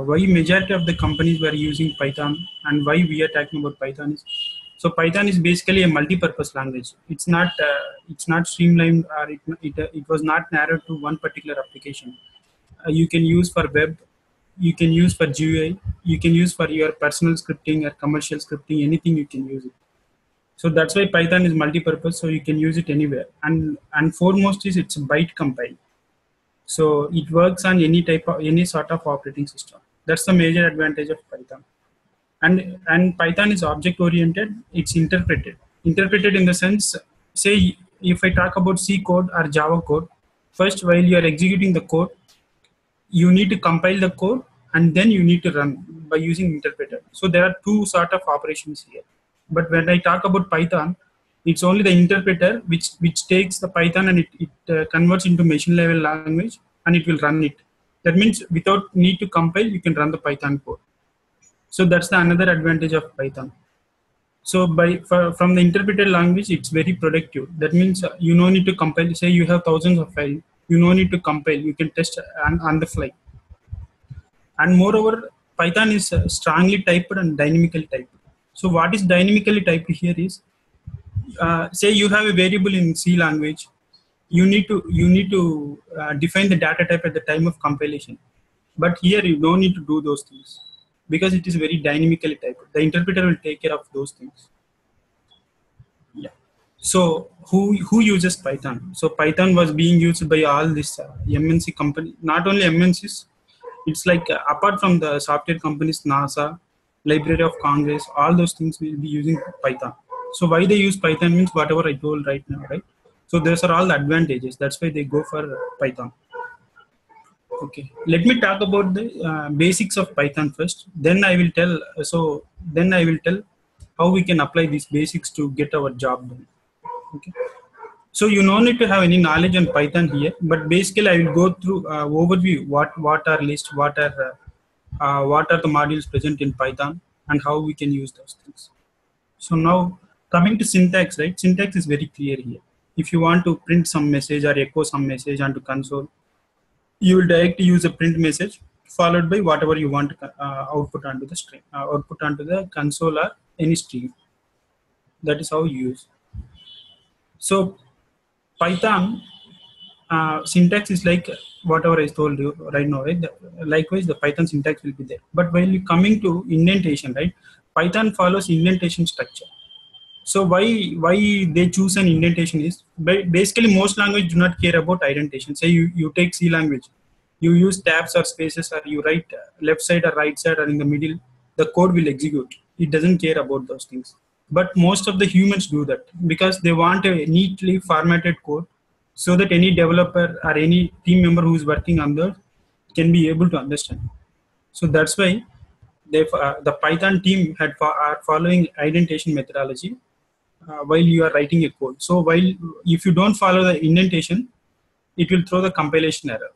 why majority of the companies were using Python and why we are talking about Python is, so Python is basically a multi-purpose language. It's not streamlined, or it was not narrowed to one particular application. You can use for web, you can use for GUI, you can use for your personal scripting or commercial scripting, anything you can use it. So that's why Python is multi-purpose, so you can use it anywhere. And foremost is it's byte compile. So it works on any sort of operating system. That's the major advantage of Python. And Python is object oriented. It's interpreted. Interpreted in the sense, say if I talk about C code or Java code, first while you are executing the code, you need to compile the code and then you need to run by using interpreter. So there are two sort of operations here. But when I talk about Python, it's only the interpreter which takes the Python and it converts into machine level language and it will run it. That means without need to compile, you can run the Python code. So that's the another advantage of Python. So from the interpreted language, it's very productive. That means you no need to compile. Say you have thousands of files, you no need to compile. You can test on the fly. And moreover, Python is strongly typed and dynamically typed. So what is dynamically typed here is, say you have a variable in C language, you need to define the data type at the time of compilation. But here you don't need to do those things because it is very dynamically typed. The interpreter will take care of those things. Yeah. So who uses Python? So Python was being used by all this MNC company, not only MNCs. It's like apart from the software companies, NASA, Library of Congress, all those things will be using Python. So why they use Python means whatever I told right now, right? So those are all the advantages. That's why they go for Python. Okay, let me talk about the basics of Python first. Then I will tell. Then I will tell how we can apply these basics to get our job done. Okay. So you no need to have any knowledge on Python here, but basically I will go through overview what are lists, what are the modules present in Python, and how we can use those things. So now coming to syntax, right? Syntax is very clear here. If you want to print some message or echo some message onto console, you will directly use a print message followed by whatever you want to output onto the string, output onto the console or any stream. That is how you use. So Python syntax is like whatever I told you right now, right? Likewise, the Python syntax will be there. But while you coming to indentation, right? Python follows indentation structure. So why they choose an indentation is basically most languages do not care about indentation. Say you take C language, you use tabs or spaces, or you write left side or right side or in the middle, the code will execute. It doesn't care about those things. But most of the humans do that because they want a neatly formatted code so that any developer or any team member who is working on that can be able to understand. So that's why the Python team are following indentation methodology while you are writing a code. So if you don't follow the indentation, it will throw the compilation error.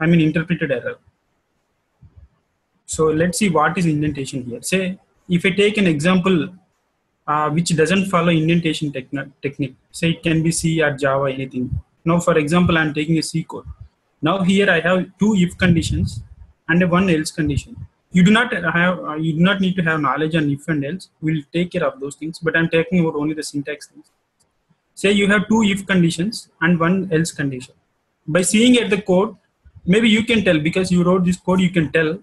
I mean interpreted error. So let's see what is indentation here. Say if I take an example which doesn't follow indentation technique, say it can be C or Java, anything. Now for example, I'm taking a C code. Now here I have two if conditions and one else condition. You do not need to have knowledge on if and else. We'll take care of those things, but I'm talking about only the syntax things. Say you have two if conditions and one else condition. By seeing at the code, maybe you can tell because you wrote this code, you can tell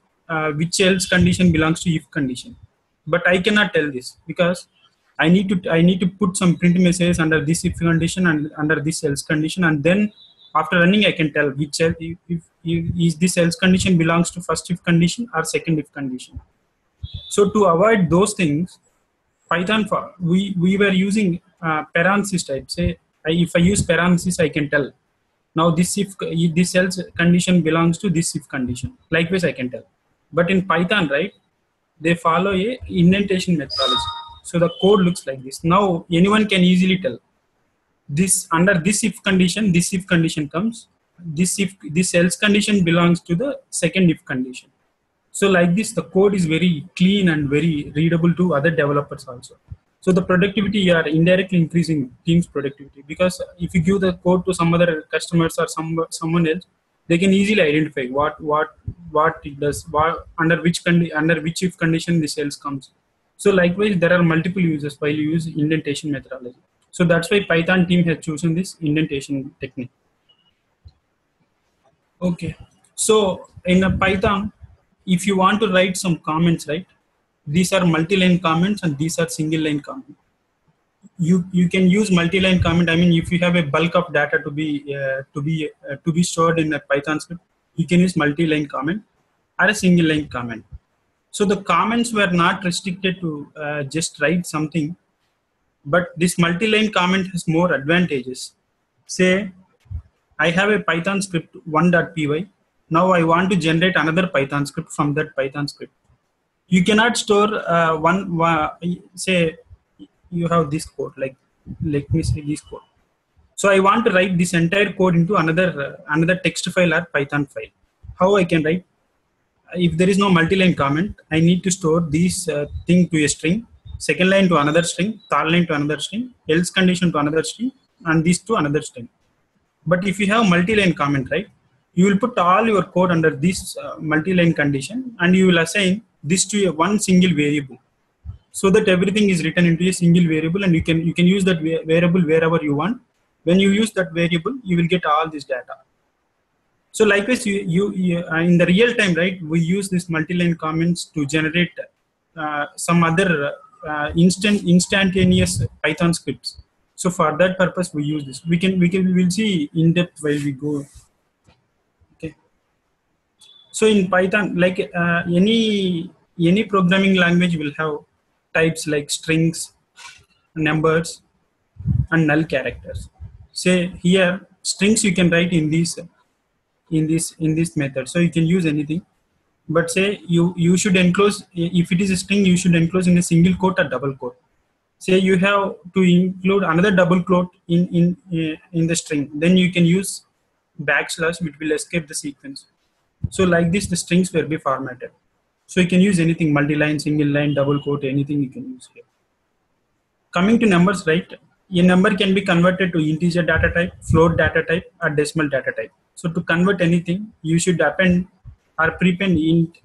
which else condition belongs to if condition. But I cannot tell this because I need to put some print messages under this if condition and under this else condition, and then after running I can tell which is this else condition belongs to first if condition or second if condition. So to avoid those things, Python we were using parenthesis type. Say if I use parenthesis, I can tell now this else condition belongs to this if condition. Likewise I can tell. But in Python, right, they follow a indentation methodology. So the code looks like this. Now anyone can easily tell this under this if condition comes, this else condition belongs to the second if condition. So like this, the code is very clean and very readable to other developers also. So the productivity, you are indirectly increasing team's productivity because if you give the code to some other customers or someone else, they can easily identify what it does, under under which if condition the cells comes. So likewise, there are multiple uses while you use indentation methodology. So that's why Python team has chosen this indentation technique. Okay. So in a Python, if you want to write some comments, right? These are multi-line comments and these are single-line comments. You can use multi-line comment. I mean, if you have a bulk of data to be stored in a Python script, you can use multi-line comment or a single-line comment. So the comments were not restricted to just write something, but this multi-line comment has more advantages. Say I have a Python script 1.py. Now I want to generate another Python script from that Python script. You cannot store say you have this code, like let me say this code. So I want to write this entire code into another text file or Python file. How I can write? If there is no multi-line comment, I need to store this thing to a string, second line to another string, third line to another string, else condition to another string, and this to another string. But if you have multi-line comment, right, you will put all your code under this multi-line condition, and you will assign this to a one single variable, so that everything is written into a single variable, and you can use that variable wherever you want. When you use that variable, you will get all this data. So likewise, in the real time, right, we use this multi-line comments to generate some other instantaneous Python scripts. So for that purpose, we use this. We will see in depth while we go. Okay. So in Python, like any programming language will have types like strings, numbers, and null characters. Say here, strings you can write in this method. So you can use anything. But say you should enclose, if it is a string, you should enclose in a single quote or double quote. Say you have to include another double quote in the string, then you can use backslash, which will escape the sequence. So like this, the strings will be formatted. So you can use anything, multi-line, single line, double quote, anything you can use here. Coming to numbers, right? A number can be converted to integer data type, float data type, or decimal data type. So to convert anything, you should append or prepend int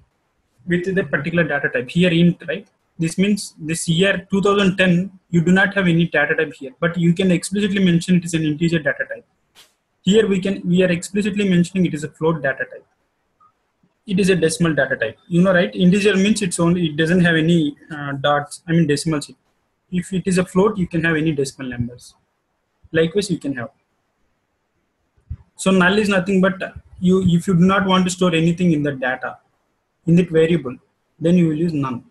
with the particular data type. Here int, right? This means this year 2010, you do not have any data type here, but you can explicitly mention it is an integer data type. Here we are explicitly mentioning it is a float data type. It is a decimal data type. You know, right? Integer means it doesn't have any dots. I mean decimals. If it is a float, you can have any decimal numbers. Likewise, you can have. So null is nothing but if you do not want to store anything in the data, in that variable, then you will use none.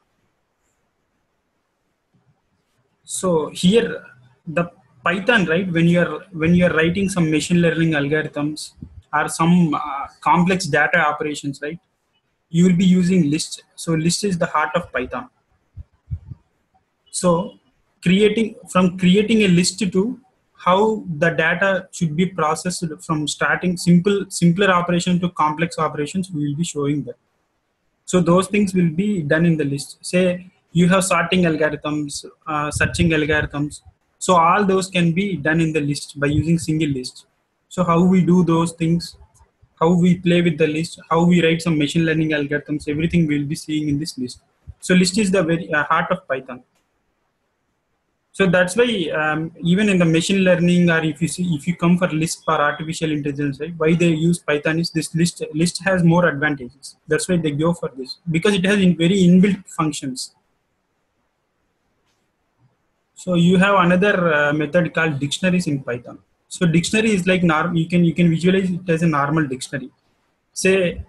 So here the Python, right, when you are writing some machine learning algorithms or some complex data operations, right, you will be using list. So list is the heart of Python. So creating a list to how the data should be processed, from starting simpler operation to complex operations, we will be showing that. So those things will be done in the list. Say you have sorting algorithms, searching algorithms. So all those can be done in the list by using single list. So how we do those things, how we play with the list, how we write some machine learning algorithms, everything we'll be seeing in this list. So list is the very heart of Python. So that's why even in the machine learning, or if you come for Lisp or artificial intelligence, right, why they use Python is this list has more advantages. That's why they go for this, because it has very inbuilt functions. So you have another method called dictionaries in Python. So dictionary is like you can visualize it as a normal dictionary. Say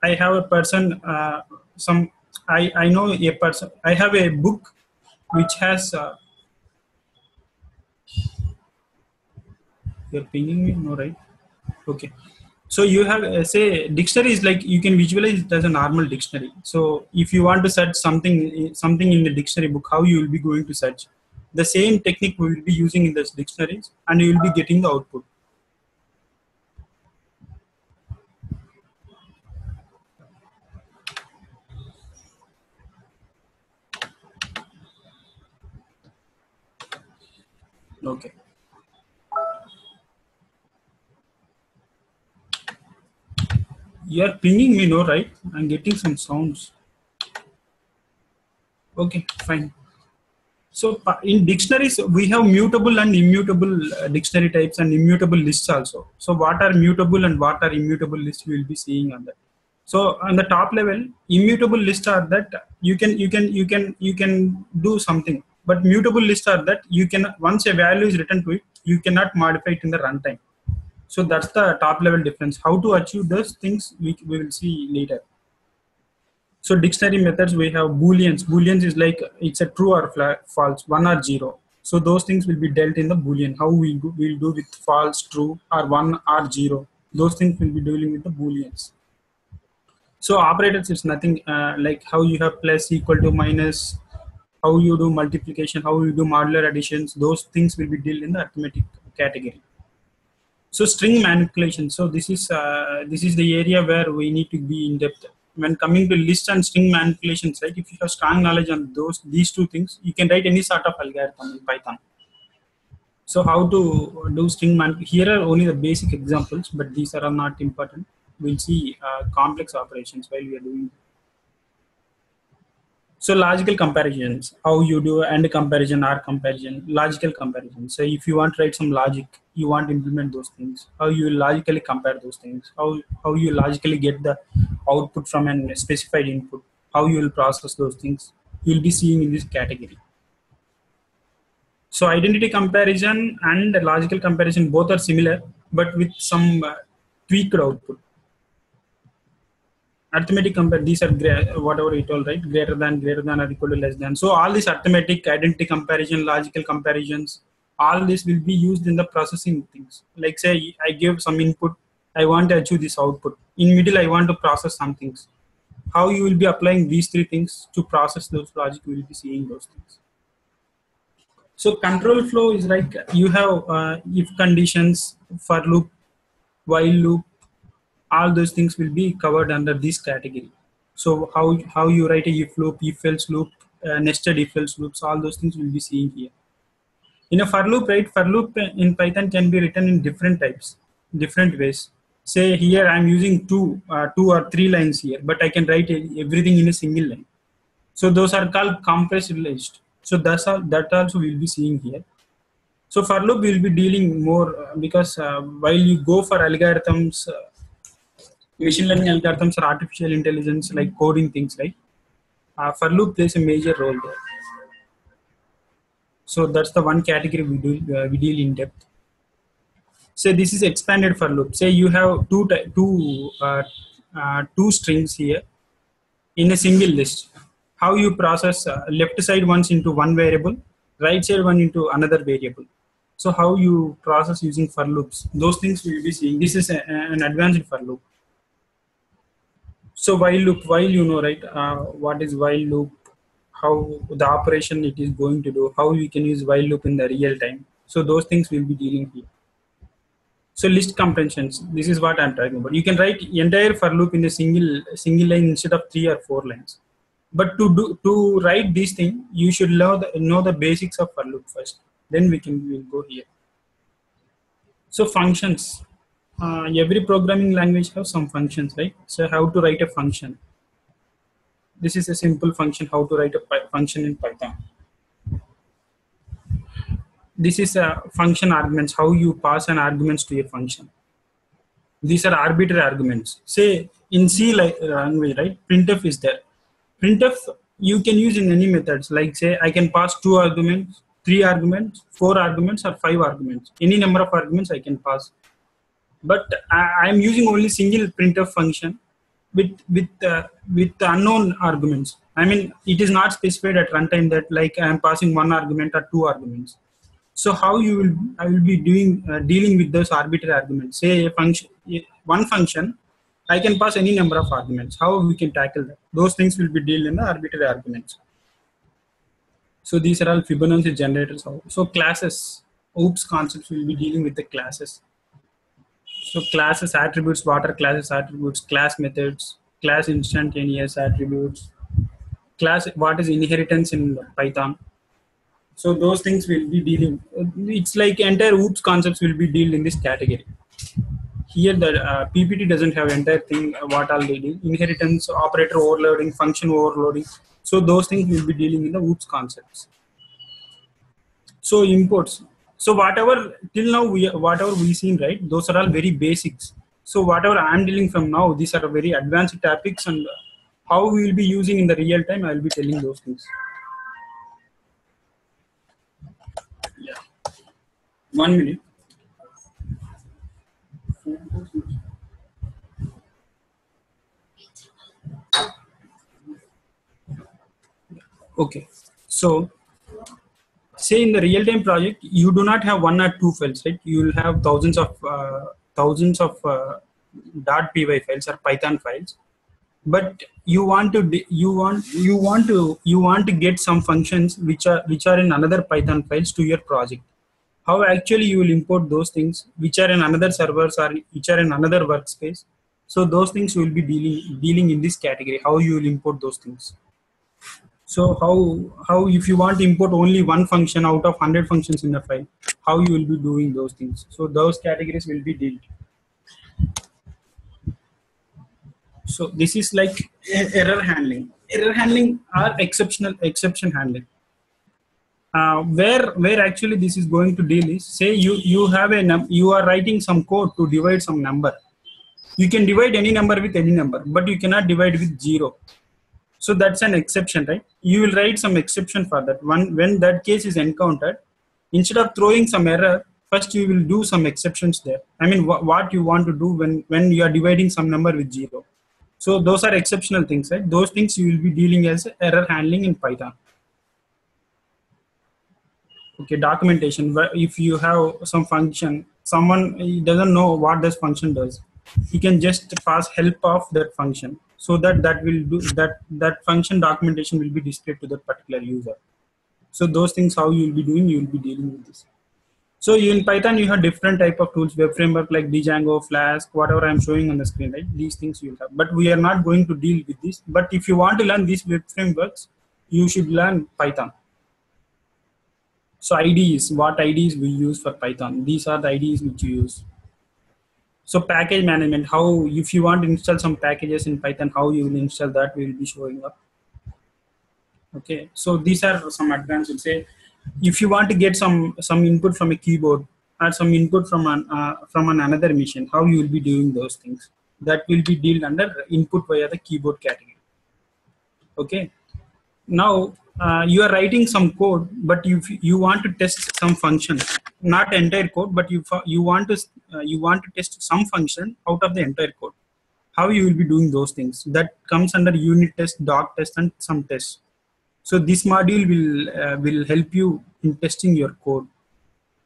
I have a person, I know a person. I have a book which has. You're pinging me, no, right? Okay. So you have say dictionary is like you can visualize it as a normal dictionary. So if you want to search something in the dictionary book, how you will be going to search? The same technique we will be using in this dictionaries, and you will be getting the output. Okay. You are pinging me, no, right? I'm getting some sounds. Okay, fine. So in dictionaries, we have mutable and immutable dictionary types and immutable lists also. So what are mutable and what are immutable lists we will be seeing on that. So on the top level, immutable lists are that you can do something, but mutable lists are that you can, once a value is written to it, you cannot modify it in the runtime. So that's the top level difference. How to achieve those things we will see later. So dictionary methods, we have booleans. Booleans is like it's a true or false, 1 or 0. So those things will be dealt in the boolean. How we'll do with false, true, or 1 or 0. Those things will be dealing with the booleans. So operators is nothing like how you have plus, equal to, minus, how you do multiplication, how you do modular additions. Those things will be dealt in the arithmetic category. So string manipulation. So this is the area where we need to be in depth. When coming to list and string manipulations, right? If you have strong knowledge on these two things, you can write any sort of algorithm in Python. So how to do string here are only the basic examples, but these are not important. We'll see complex operations while we are doing. So logical comparisons, how you do and comparison or comparison, logical comparison. So if you want to write some logic, you want to implement those things, how you logically compare those things, how you logically get the output from a specified input, how you will process those things, you'll be seeing in this category. So identity comparison and logical comparison both are similar, but with some tweaked output. Arithmetic compare, these are whatever it all, right? Greater than or equal to, less than. So all these arithmetic, identity comparison, logical comparisons, all this will be used in the processing things. Like say I give some input, I want to achieve this output. In middle, I want to process some things. How you will be applying these three things to process those logic, we will be seeing those things. So control flow is like you have if conditions, for loop, while loop, all those things will be covered under this category. So how you write a if loop, if else loop, nested if else loops, all those things will be seen here. In a for loop, right? For loop in Python can be written in different types, different ways. Say here I'm using two or three lines here, but I can write everything in a single line. So those are called compressed list. So that also we'll be seeing here. So for loop we'll be dealing more because while you go for algorithms, machine learning algorithms or artificial intelligence like coding things, right? For loop plays a major role there. So that's the one category we deal in depth. Say this is expanded for loop. Say you have two strings here in a single list. How you process left side ones into one variable, right side one into another variable. So how you process using for loops, those things we will be seeing. This is an advanced for loop. So while loop, while you know, right, what is while loop, how the operation it is going to do, how we can use while loop in the real time. So those things we'll be dealing here. So list comprehensions, this is what I'm talking about. You can write entire for loop in a single line instead of 3 or 4 lines. But to write this thing, you should know the basics of for loop first. Then we'll go here. So functions. Every programming language has some functions, right? So how to write a function. This is a simple function, how to write a function in Python. This is a function arguments, how you pass an arguments to a function. These are arbitrary arguments. Say in C language, right? Printf is there. Printf you can use in any methods. Like say I can pass 2 arguments, 3 arguments, 4 arguments, or 5 arguments. Any number of arguments I can pass. But I am using only single printf function with unknown arguments. I mean, it is not specified at runtime that like I am passing 1 argument or 2 arguments. So how I will be dealing with those arbitrary arguments. Say a function, one function, I can pass any number of arguments. How we can tackle that? Those things will be dealt in the arbitrary arguments. So these are all Fibonacci generators. So classes, OOPS concepts will be dealing with the classes. So classes attributes, what are classes attributes, class methods, class instantaneous attributes, class, what is inheritance in Python. So those things will be dealing. It's like entire OOPS concepts will be dealt in this category. here the PPT doesn't have entire thing what all they do. Inheritance, operator overloading, function overloading. So those things will be dealing in the OOPS concepts. So imports. So whatever till now whatever we seen, right? Those are all very basics. So whatever I am dealing from now, these are very advanced topics, and how we will be using in the real time, I will be telling those things. Yeah. 1 minute. Okay. So say in the real-time project, you do not have one or two files, right? You will have thousands of .py files or Python files, but you want to get some functions which are in another Python files to your project. How actually you will import those things which are in another servers or which are in another workspace? So those things you will be dealing in this category. How you will import those things. So how if you want to import only one function out of 100 functions in a file, how you will be doing those things? So those categories will be dealt. So this is like error handling. Error handling are exception handling. Where actually this is going to deal is, say you have you are writing some code to divide some number. You can divide any number with any number, but you cannot divide with 0. So that's an exception, right? You will write some exception for that. When that case is encountered, instead of throwing some error, first you will do some exceptions there. I mean, what you want to do when you are dividing some number with 0. So those are exceptional things, right? Those things you will be dealing as error handling in Python. Okay, documentation. If you have some function, someone doesn't know what this function does, he can just pass help of that function, so that will do that function documentation will be displayed to that particular user. So those things how you will be doing, you will be dealing with this. So in Python you have different type of tools, web framework like Django, Flask, whatever I'm showing on the screen, right? These things you will have, but we are not going to deal with this. But if you want to learn these web frameworks, you should learn Python. So IDEs, what IDEs we use for Python? These are the IDEs which you use. So package management, how if you want to install some packages in Python, how you will install that will be showing up. Okay, so these are some advanced. Say, if you want to get some input from a keyboard or some input from another machine, how you will be doing those things? That will be dealt under input via the keyboard category. Okay. Now you are writing some code, but you want to test some function, not entire code, but you want to test some function out of the entire code. How you will be doing those things? That comes under unit test, doc test, and some tests. So this module will help you in testing your code.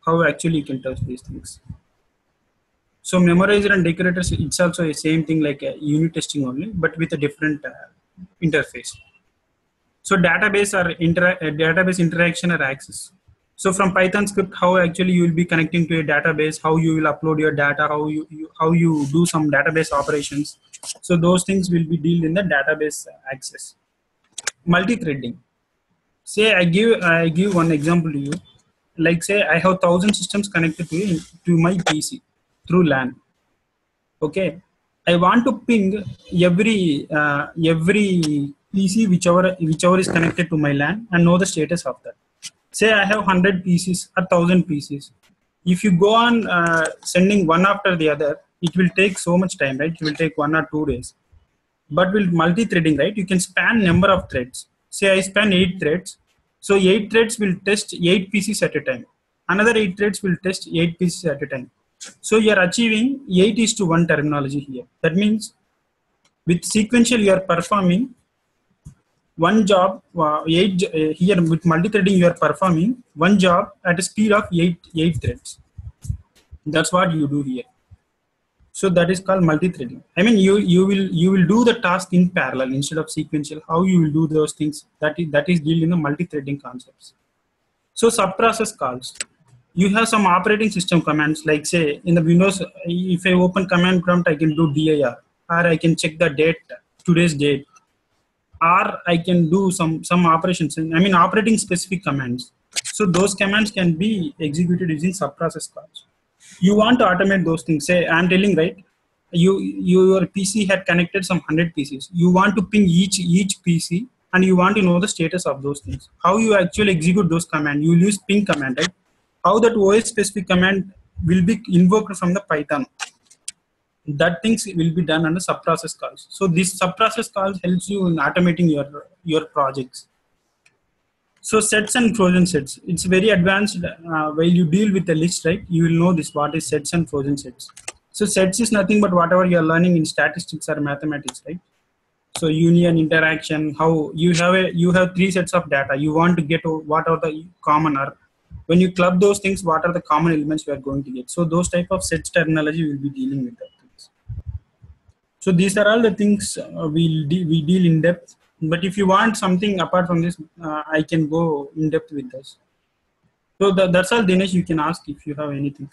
How actually you can test these things. So memorizer and decorators, it's also the same thing like a unit testing only, but with a different interface. So database interaction or access. So from Python script, how actually you will be connecting to a database, how you will upload your data, how you do some database operations. So those things will be dealt in the database access. Multi-threading. Say I give one example to you. Like say I have 1,000 systems connected to my PC through LAN. Okay, I want to ping every PC whichever is connected to my LAN and know the status of that. Say I have 100 PCs or 1,000 PCs. If you go on sending one after the other, it will take so much time, right? It will take 1 or 2 days. But with multi-threading, right, you can span number of threads. Say I span 8 threads. So 8 threads will test 8 PCs at a time. Another 8 threads will test 8 PCs at a time. So you are achieving 8:1 terminology here. That means with sequential you are performing one job, here with multi-threading you are performing one job at a speed of 8 threads. That's what you do here. So that is called multi-threading. I mean, you will do the task in parallel instead of sequential. How you will do those things, that is deal in the multi-threading concepts. So sub-process calls. You have some operating system commands, like say in the Windows, if I open command prompt, I can do dir, or I can check the date, today's date, or I can do some operations. I mean, operating specific commands. So those commands can be executed using sub-process calls. You want to automate those things. Say, I'm telling, right? Your PC had connected some 100 PCs. You want to ping each PC, and you want to know the status of those things. How you actually execute those commands? You use ping command, right? How that OS specific command will be invoked from the Python. That things will be done under subprocess calls. So this subprocess calls helps you in automating your projects. So sets and frozen sets. It's very advanced. While you deal with the list, right? You will know this. What is sets and frozen sets? So sets is nothing but whatever you are learning in statistics or mathematics, right? So union, interaction. How you have three sets of data. You want to get what are the common, or when you club those things, what are the common elements we are going to get? So those type of sets terminology will be dealing with that things. So these are all the things we deal in depth. But if you want something apart from this, I can go in depth with this. So that's all, Dinesh. You can ask if you have anything.